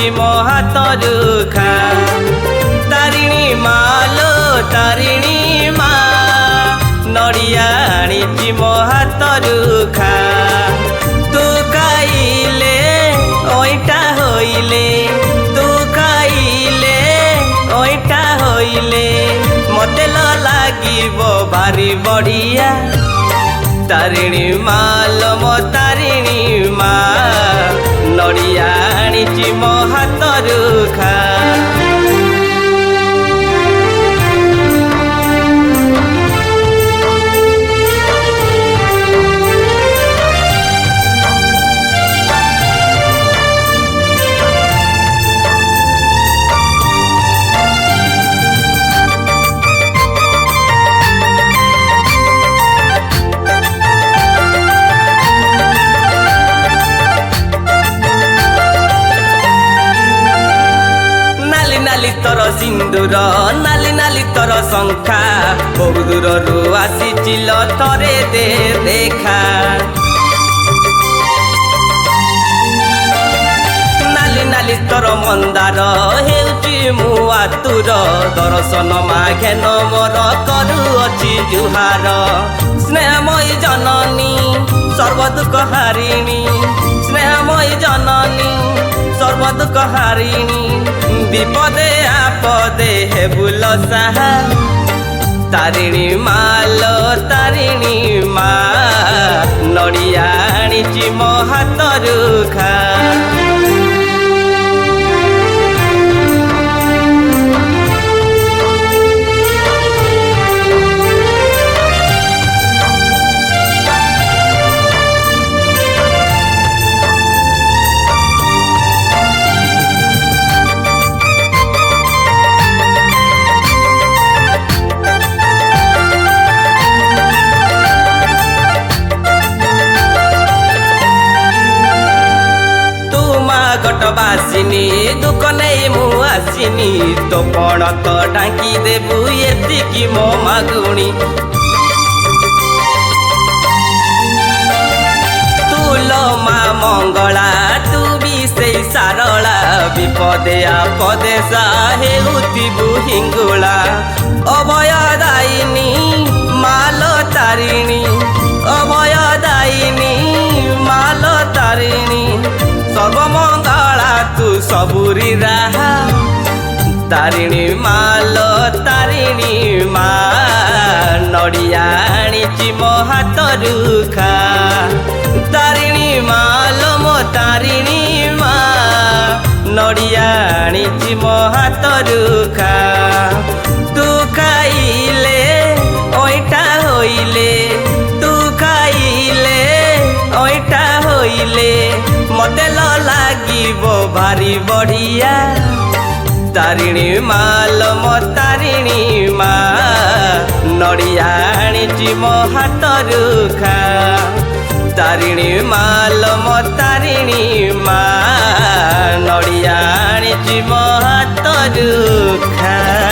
आनीची मो हाथरू खा तारिणी मालो तारिणी मा नड़िया आनीची मो हाथरू खा तू खाइले ओइटा होइले तू खाइले ओइटा होइले मते लागिबो भारी बढ़िया तारिणी माल मो तारिणी मा नड़िया आनीची मो हाथरू खा तोर सिंदूर नाली नाली तोर शंखा बहु दूर आसीचिल तोरे दे देखा नाली नाली तोर मंदार हेउची मु आतुर दर्शन माघे न मोर करुअछि जुहार स्नेहमयी जननी सर्वदुख हारिणी स्नेहमयी जननी सर्वदुख हारिणी विपदे आपदे हे बुल साहा तारिणी मालो तारिणी मा नड़िया आनीची मो हाथरू खा बासिनी दुख नहीं मु आसिनी तो पण तो डाकी देबु एतिकी मो मागुणी तुलो मा मंगला तू भी से सारला विपदे आपदे हेउथिबु हिंगुला अभय दायिनी मालो तारिणी अभय दायिनी मालो तारिणी सर्वमंगला तू सबुरी राहा तारिणी मालो तारिणी मा नड़िया आनीची मो हाथरू खा तारिणी मालो मो तारिणी मा नड़िया आनीची मो हाथरू खा तू खाइले ओइटा होइले तू खाइले ओइटा होइले मते लागिबो भारी बढ़िया तारिणी माल मो तारिणी मा नड़िया आनीची मो हाथरू खा तारिणी माल मो तारिणी मा नड़िया आनीची मो हाथरू खा।